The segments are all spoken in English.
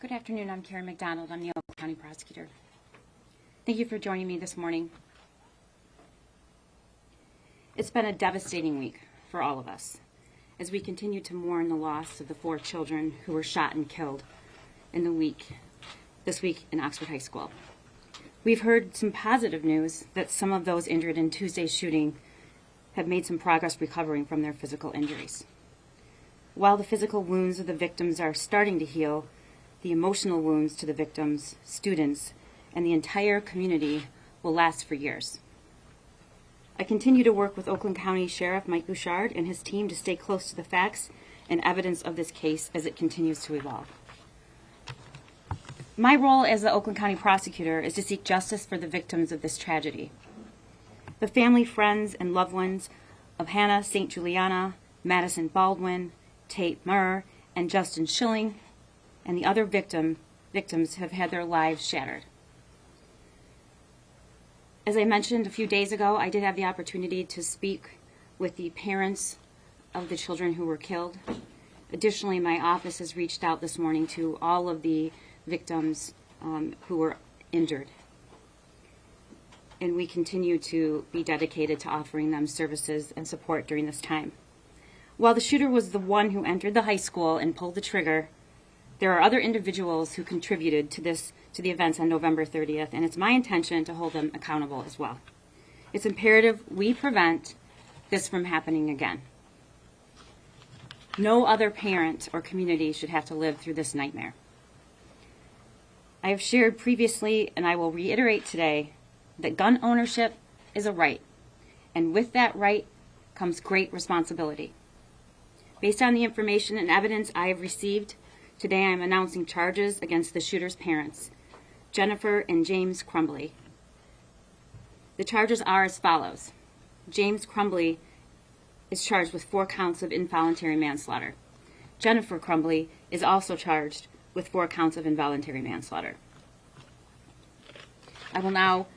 Good afternoon. I'm MacDonald. I'm the Oakland County Prosecutor. Thank you for joining me this morning. It's been a devastating week for all of us as we continue to mourn the loss of the 4 children who were shot and killed this week in Oxford High School. We've heard some positive news that some of those injured in Tuesday's shooting have made some progress recovering from their physical injuries. While the physical wounds of the victims are starting to heal, the emotional wounds to the victims, students, and the entire community will last for years. I continue to work with Oakland County Sheriff Mike Bouchard and his team to stay close to the facts and evidence of this case as it continues to evolve. My role as the Oakland County Prosecutor is to seek justice for the victims of this tragedy. The family, friends, and loved ones of Hannah St. Juliana, Madison Baldwin, Tate Murr, and Justin Schilling, and the other victims have had their lives shattered. As I mentioned a few days ago, I did have the opportunity to speak with the parents of the children who were killed. Additionally, my office has reached out this morning to all of the victims who were injured. And we continue to be dedicated to offering them services and support during this time. While the shooter was the one who entered the high school and pulled the trigger, there are other individuals who contributed to the events on November 30th, and it's my intention to hold them accountable as well. It's imperative we prevent this from happening again. No other parent or community should have to live through this nightmare. I have shared previously, and I will reiterate today, that gun ownership is a right, and with that right comes great responsibility. Based on the information and evidence I have received, today I am announcing charges against the shooter's parents, Jennifer and James Crumbly. The charges are as follows. James Crumbly is charged with 4 counts of involuntary manslaughter. Jennifer Crumbly is also charged with 4 counts of involuntary manslaughter. I will now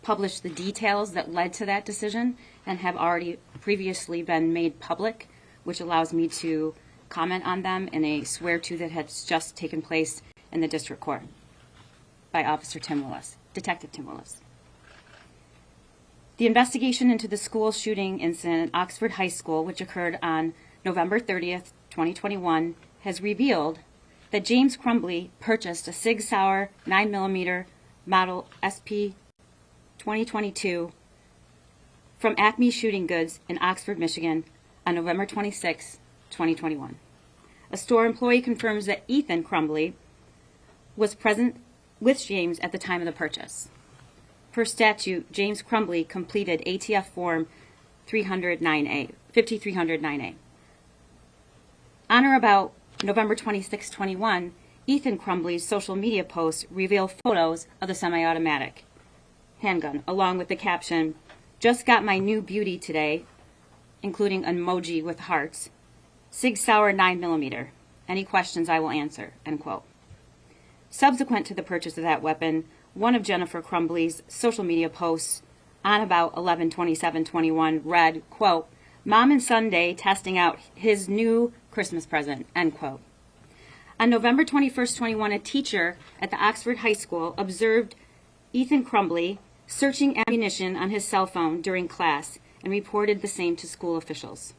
publish the details that led to that decision and have already previously been made public, which allows me to comment on them in a swear-to that has just taken place in the district court by Officer Tim Willis, Detective Tim Willis. The investigation into the school shooting incident at Oxford High School, which occurred on November 30th, 2021, has revealed that James Crumbly purchased a Sig Sauer 9mm model SP 2022 from Acme Shooting Goods in Oxford, Michigan on November 26, 2021. A store employee confirms that Ethan Crumbly was present with James at the time of the purchase. Per statute, James Crumbly completed ATF Form 5309A. On or about November 26, 21, Ethan Crumbly's social media posts reveal photos of the semi-automatic handgun, along with the caption, "Just got my new beauty today," including an emoji with hearts, "Sig Sauer 9mm. Any questions I will answer," end quote. Subsequent to the purchase of that weapon, one of Jennifer Crumbly's social media posts on about 11/27/21 read, quote, "Mom and Sunday testing out his new Christmas present," end quote. On November 21st, 21, a teacher at the Oxford High School observed Ethan Crumbly searching ammunition on his cell phone during class and reported the same to school officials.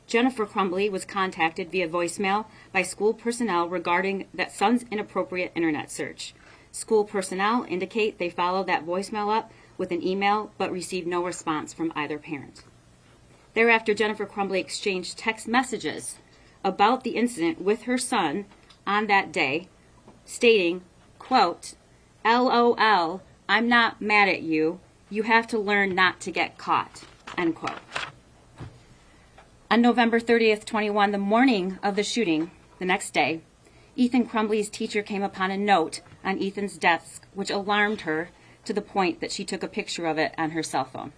Jennifer Crumbly was contacted via voicemail by school personnel regarding that son's inappropriate internet search. School personnel indicate they followed that voicemail up with an email but received no response from either parent. Thereafter, Jennifer Crumbly exchanged text messages about the incident with her son on that day, stating, quote, "LOL, I'm not mad at you. You have to learn not to get caught," end quote. On November 30th, 21, the morning of the shooting, the next day, Ethan Crumbly's teacher came upon a note on Ethan's desk which alarmed her to the point that she took a picture of it on her cell phone.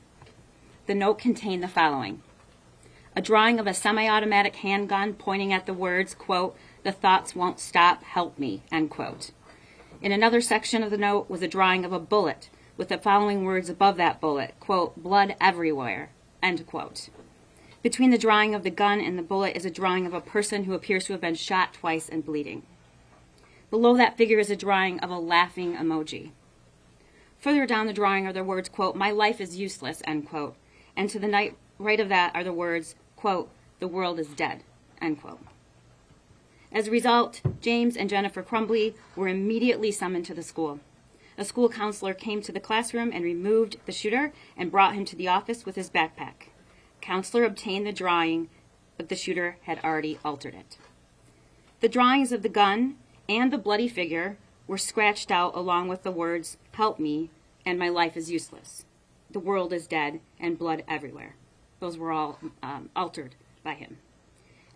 The note contained the following: a drawing of a semi-automatic handgun pointing at the words, quote, "The thoughts won't stop, help me," end quote. In another section of the note was a drawing of a bullet with the following words above that bullet, quote, "Blood everywhere," end quote. Between the drawing of the gun and the bullet is a drawing of a person who appears to have been shot twice and bleeding. Below that figure is a drawing of a laughing emoji. Further down the drawing are the words, quote, "My life is useless," end quote. And to the right of that are the words, quote, "The world is dead," end quote. As a result, James and Jennifer Crumbly were immediately summoned to the school. A school counselor came to the classroom and removed the shooter and brought him to the office with his backpack. Counselor obtained the drawing, but the shooter had already altered it. The drawings of the gun and the bloody figure were scratched out along with the words, "Help me," and "My life is useless." "The world is dead," and "blood everywhere." Those were all altered by him.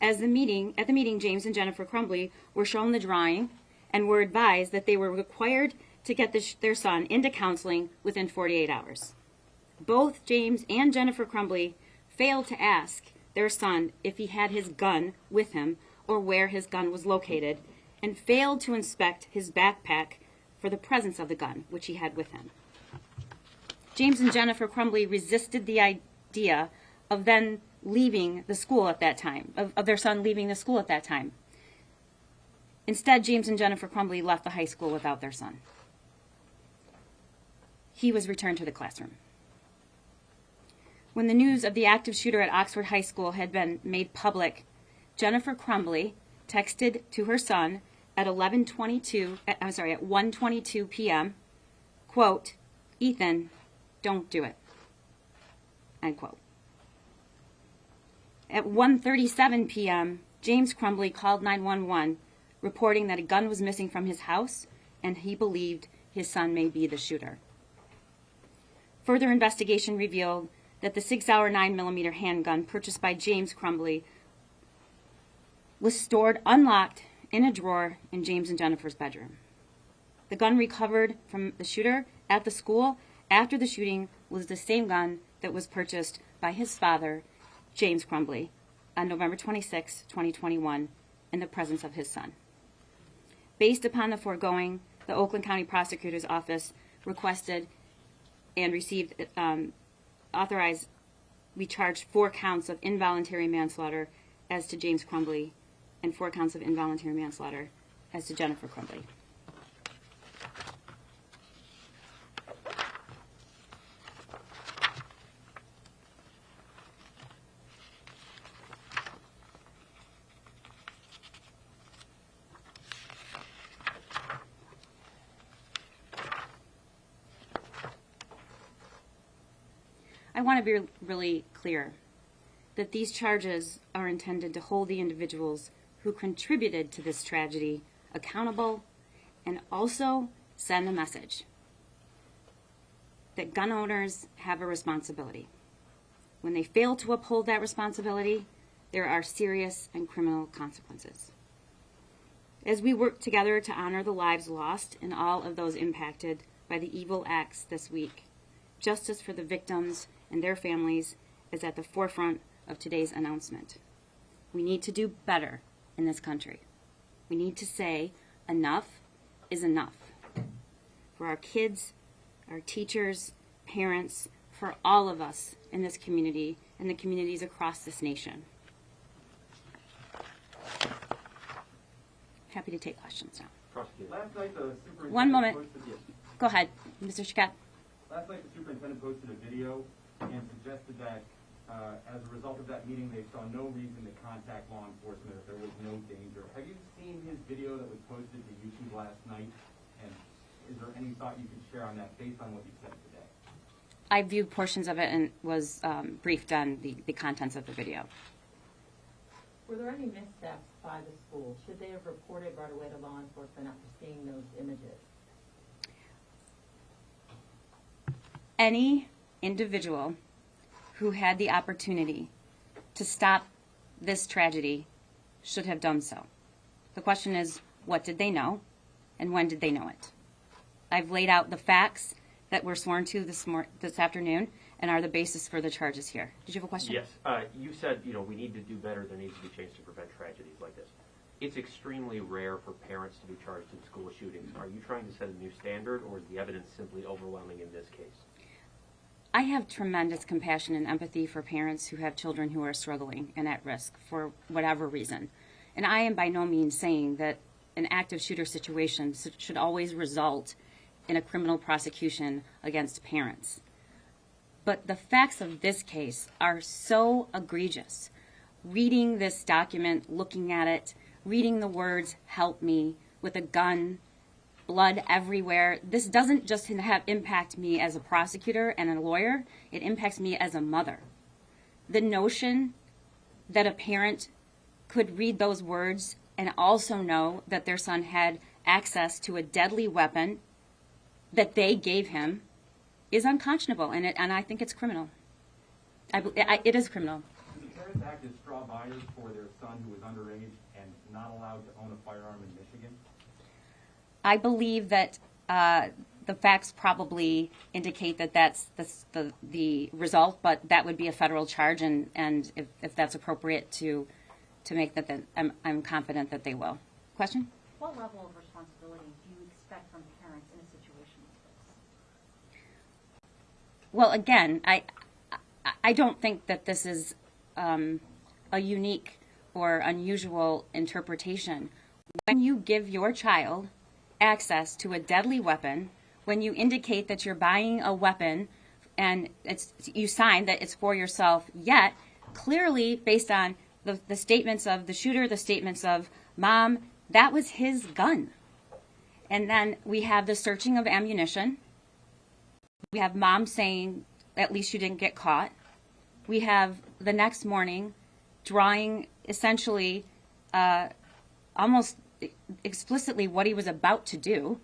At the meeting, James and Jennifer Crumbly were shown the drawing and were advised that they were required to get their son into counseling within 48 hours. Both James and Jennifer Crumbly failed to ask their son if he had his gun with him or where his gun was located, and failed to inspect his backpack for the presence of the gun, which he had with him. James and Jennifer Crumbly resisted the idea of then leaving the school at that time, of their son leaving the school at that time. Instead, James and Jennifer Crumbly left the high school without their son. He was returned to the classroom. When the news of the active shooter at Oxford High School had been made public, Jennifer Crumbly texted to her son at 1:22 p.m., quote, "Ethan, don't do it," end quote. At 1:37 p.m., James Crumbly called 911, reporting that a gun was missing from his house and he believed his son may be the shooter. Further investigation revealed that the 6-hour 9mm handgun purchased by James Crumbly was stored unlocked in a drawer in James and Jennifer's bedroom. The gun recovered from the shooter at the school after the shooting was the same gun that was purchased by his father, James Crumbly, on November 26, 2021, in the presence of his son. Based upon the foregoing, the Oakland County Prosecutor's Office requested and received, we charged 4 counts of involuntary manslaughter as to James Crumbly and 4 counts of involuntary manslaughter as to Jennifer Crumbly. I want to be really clear that these charges are intended to hold the individuals who contributed to this tragedy accountable and also send a message that gun owners have a responsibility. When they fail to uphold that responsibility, there are serious and criminal consequences. As we work together to honor the lives lost and all of those impacted by the evil acts this week, justice for the victims and their families is at the forefront of today's announcement. We need to do better in this country. We need to say enough is enough. For our kids, our teachers, parents, for all of us in this community and the communities across this nation. Happy to take questions now. Last night the superintendent One moment. posted Go ahead, Mr. Chikat. Last night the superintendent posted a video and suggested that as a result of that meeting they saw no reason to contact law enforcement if there was no danger. Have you seen his video that was posted to YouTube last night? And is there any thought you could share on that based on what you said today? I viewed portions of it and was briefed on the contents of the video. Were there any missteps by the school? Should they have reported right away to law enforcement after seeing those images? Any individual who had the opportunity to stop this tragedy should have done so. The question is, what did they know and when did they know it? I've laid out the facts that were sworn to this afternoon and are the basis for the charges here. Did you have a question? Yes. You said, we need to do better. There needs to be change to prevent tragedies like this. It's extremely rare for parents to be charged in school shootings. Are you trying to set a new standard, or is the evidence simply overwhelming in this case? I have tremendous compassion and empathy for parents who have children who are struggling and at risk for whatever reason. And I am by no means saying that an active shooter situation should always result in a criminal prosecution against parents. But the facts of this case are so egregious. Reading this document, looking at it, reading the words, "help me," with a gun, blood everywhere, this doesn't just impact me as a prosecutor and a lawyer, it impacts me as a mother. The notion that a parent could read those words and also know that their son had access to a deadly weapon that they gave him is unconscionable, and I think it's criminal. It is criminal. Do the parents act as straw buyers for their son who was underage and not allowed to own a firearm in Michigan? I believe that the facts probably indicate that that's the result, but that would be a federal charge, and if that's appropriate to make that, then I'm confident that they will. Question? What level of responsibility do you expect from parents in a situation like this? Well, again, I don't think that this is a unique or unusual interpretation. When you give your child access to a deadly weapon, when you indicate that you're buying a weapon and you sign that it's for yourself, yet clearly based on the statements of the shooter, the statements of mom, that was his gun. And then we have the searching of ammunition. We have mom saying, at least you didn't get caught. We have the next morning drawing essentially almost explicitly what he was about to do.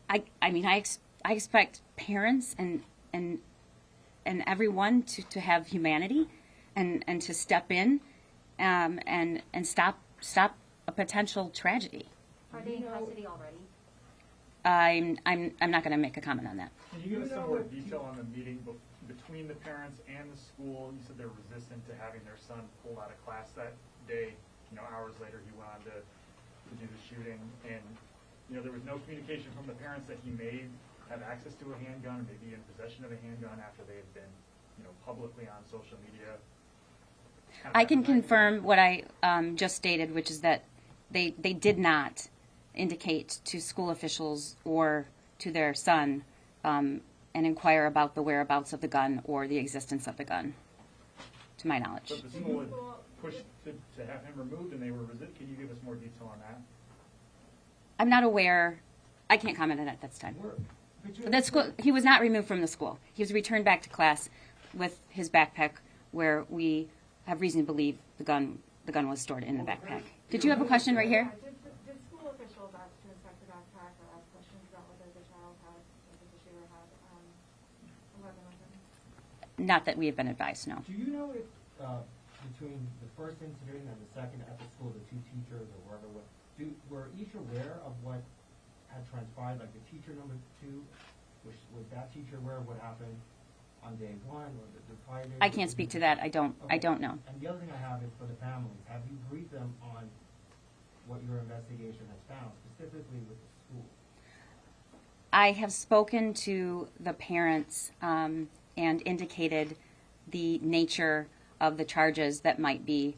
I mean, I expect parents and everyone to have humanity and to step in and stop a potential tragedy. Are they in custody already? I'm not going to make a comment on that. Can you give us some more detail on the meeting between the parents and the school? You said they're resistant to having their son pulled out of class that day. Hours later he went on to do the shooting, and there was no communication from the parents that he may have access to a handgun, or maybe in possession of a handgun after they had been, publicly on social media. I can confirm what I just stated, which is that they did not indicate to school officials or to their son and inquire about the whereabouts of the gun or the existence of the gun, to my knowledge. But the school had pushed to have him removed, and they were resistant. Can you give us more detail on that? I'm not aware. I can't comment on that at this time. He was not removed from the school. He was returned back to class with his backpack, where we have reason to believe the gun was stored in the backpack. Did you have a question right here? Did school officials ask to inspect the backpack or ask questions about whether the child had, the shooter had a weapon with him? Not that we have been advised, no. Do you know if between the first incident and the second at the school, the two teachers or whoever, were each aware of what had transpired? Like the teacher number 2, was that teacher aware of what happened on day 1 or the prior day? I can't speak to that. I don't know. And the other thing I have is for the families. Have you briefed them on what your investigation has found, specifically with the school? I have spoken to the parents and indicated the nature of the charges that might be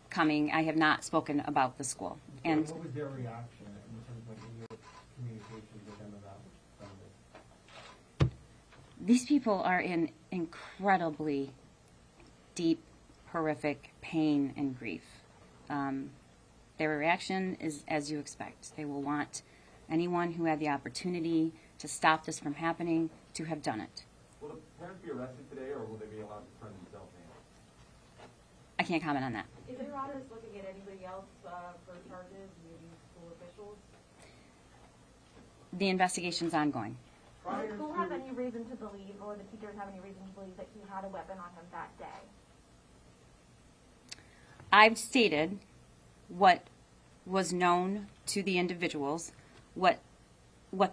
coming. I have not spoken about the school. And what was their reaction in terms of your communication with them about some of this? these people are in incredibly deep, horrific pain and grief. Their reaction is as you expect. They will want anyone who had the opportunity to stop this from happening to have done it. Will the parents be arrested today, or will they be allowed to turn themselves in? I can't comment on that. Is your office looking at anybody else for charges, maybe school officials? The investigation's ongoing. Does the school have any reason to believe, or the teachers have any reason to believe that he had a weapon on him that day? I've stated what was known to the individuals, what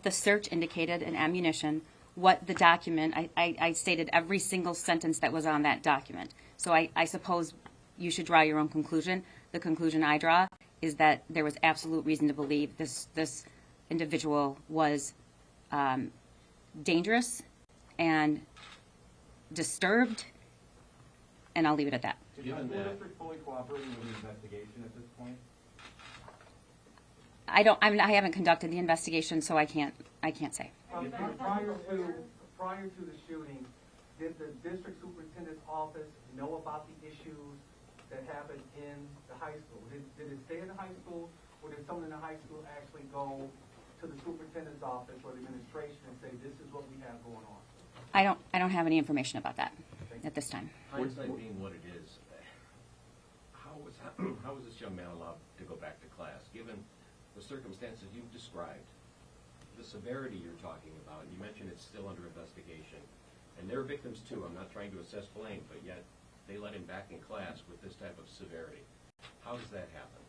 the search indicated in ammunition, what the document, I stated every single sentence that was on that document. So I suppose you should draw your own conclusion. The conclusion I draw is that there was absolute reason to believe this individual was dangerous and disturbed, and I'll leave it at that. Is the school district fully cooperating with the investigation at this point? I haven't conducted the investigation, so I can't say. Prior to the shooting, did the district superintendent's office know about the issues that happened in the high school? Did it stay in the high school, or did someone in the high school actually go to the superintendent's office or the administration and say, this is what we have going on? I don't have any information about that at this time. Hindsight being what it is, how was this young man allowed to go back to class, given the circumstances you've described, the severity you're talking about? You mentioned it's still under investigation, and they're victims too. I'm not trying to assess blame, but yet they let him back in class with this type of severity. How does that happen?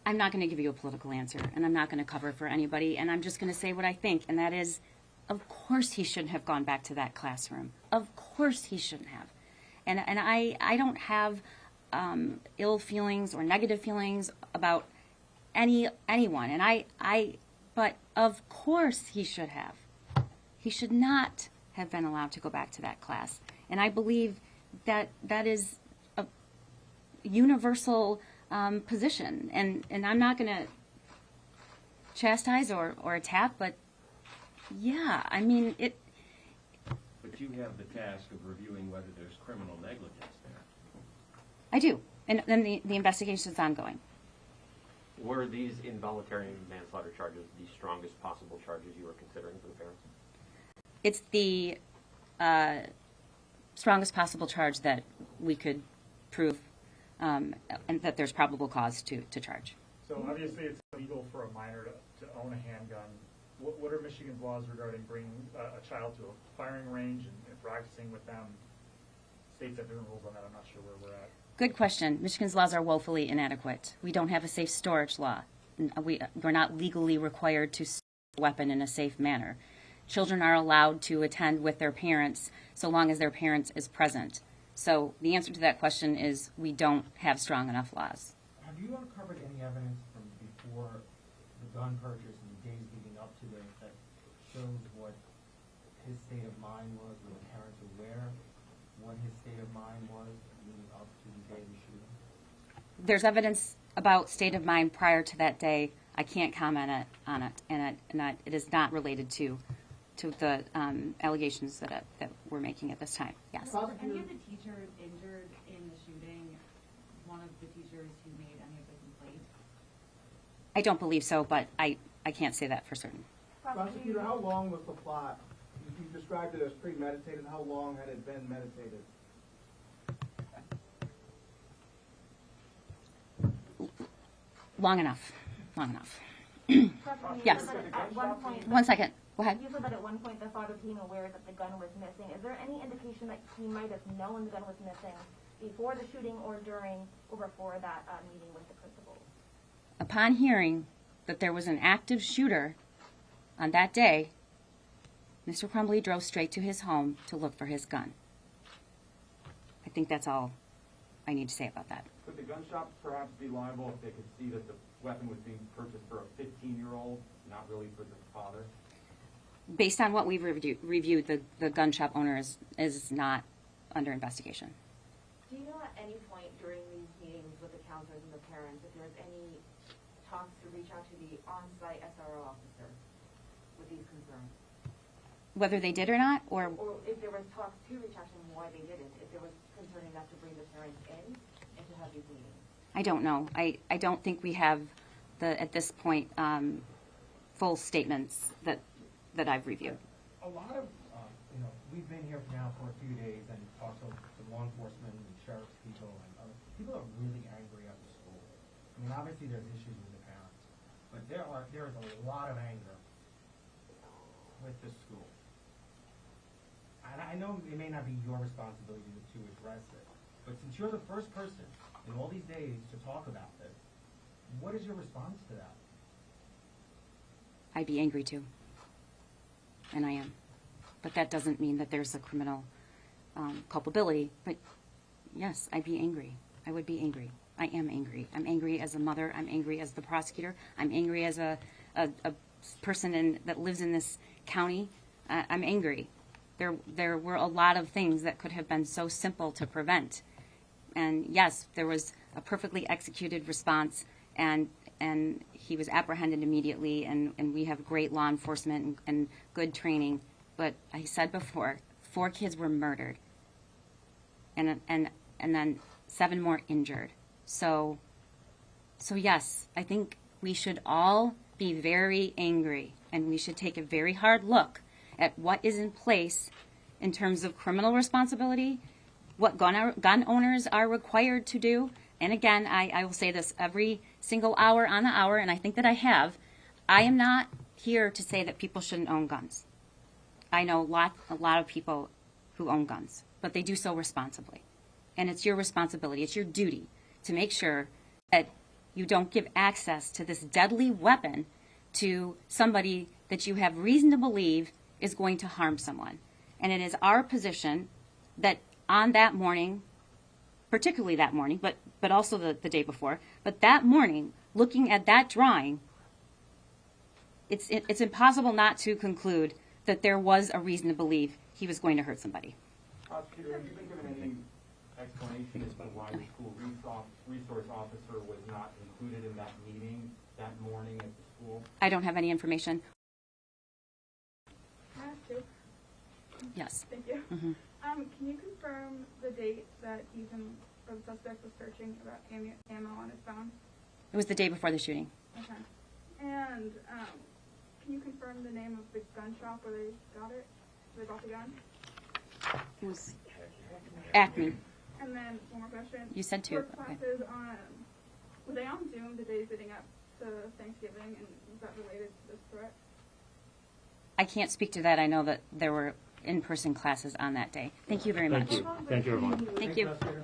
I'm not going to give you a political answer, and I'm not going to cover for anybody, and I'm just going to say what I think, and that is, of course he shouldn't have gone back to that classroom. Of course he shouldn't have. And I don't have ill feelings or negative feelings about anyone, but of course he should have. He should not have been allowed to go back to that class. And I believe that that is a universal position. And I'm not going to chastise or attack, but yeah, I mean, it. But you have the task of reviewing whether there's criminal negligence there. I do. And then the investigation is ongoing. Were these involuntary manslaughter charges the strongest possible charges you were considering for the parents? It's the strongest possible charge that we could prove and that there's probable cause to charge. So obviously it's illegal for a minor to own a handgun. What are Michigan's laws regarding bringing a child to a firing range and practicing with them? States have different rules on that. I'm not sure where we're at. Good question. Michigan's laws are woefully inadequate. We don't have a safe storage law. We're not legally required to store a weapon in a safe manner. Children are allowed to attend with their parents so long as their parents is present. So the answer to that question is we don't have strong enough laws. Have you uncovered any evidence from before the gun purchase and the days leading up to it that shows what his state of mind was? Were the parents aware what his state of mind was leading up to the day of the shooting? There's evidence about state of mind prior to that day. I can't comment on it, and it is not related to the allegations that we're making at this time. Yes. Was any of the teachers injured in the shooting one of the teachers who made any of the complaints? I don't believe so, but I can't say that for certain. Prosecutor, how long was the plot? You described it as premeditated. How long had it been meditated? Long enough. Long enough. Prosecutor, Yes. At one point, 1 second. Go ahead. you said that at one point the father became aware that the gun was missing. Is there any indication that he might have known the gun was missing before the shooting or during or before that meeting with the principal? Upon hearing that there was an active shooter on that day, Mr. Crumbly drove straight to his home to look for his gun. I think that's all I need to say about that. Could the gun shop perhaps be liable if they could see that the weapon was being purchased for a 15-year-old, not really for the father? Based on what we've reviewed, the gun shop owner is not under investigation. Do you know at any point during these meetings with the counselors and the parents if there was any talks to reach out to the on-site SRO officer with these concerns? Whether they did or not, or if there was talks to reach out to them, why they didn't, if there was concern enough to bring the parents in and to have these meetings? I don't know. I don't think we have at this point full statements that I've reviewed. A lot of, we've been here now for a few days and talked to law enforcement and sheriff's people, and other people are really angry at the school. I mean, obviously there's issues with the parents, but there is a lot of anger with the school. And I know it may not be your responsibility to address it, but since you're the first person in all these days to talk about this, what is your response to that? I'd be angry too, and I am. But that doesn't mean that there's a criminal culpability. But yes, I'd be angry. I would be angry. I am angry. I'm angry as a mother. I'm angry as the prosecutor. I'm angry as a person that lives in this county. I'm angry. There were a lot of things that could have been so simple to prevent. and yes, there was a perfectly executed response, and he was apprehended immediately, and we have great law enforcement and good training. But I said before, 4 kids were murdered, and then 7 more injured. So yes, I think we should all be very angry, and we should take a very hard look at what is in place in terms of criminal responsibility, what gun owners are required to do. And again, I will say this every single hour on the hour, and I think that I have. I am not here to say that people shouldn't own guns. I know a lot of people who own guns, but they do so responsibly. And it's your responsibility, it's your duty to make sure that you don't give access to this deadly weapon to somebody that you have reason to believe is going to harm someone. And it is our position that on that morning, particularly that morning, but also the day before, but that morning, looking at that drawing, it's impossible not to conclude that there was a reason to believe he was going to hurt somebody. Prosecutor, have you been given any explanation as to why the school resource officer was not included in that meeting that morning at the school? I don't have any information. Can I ask you? Yes. Thank you. Mm-hmm. Can you confirm the date that Ethan, or the suspect, was searching about ammo on his phone? It was the day before the shooting. Okay. And can you confirm the name of the gun shop where they got it? Where they got the gun? It was Acme. And then one more question. You said 2. Were Okay. classes were they on Zoom the days leading up to Thanksgiving, and was that related to this threat? I can't speak to that. I know that there were in-person classes on that day. Thank you very much. Thank you, everyone. Thank you. Prosecutor.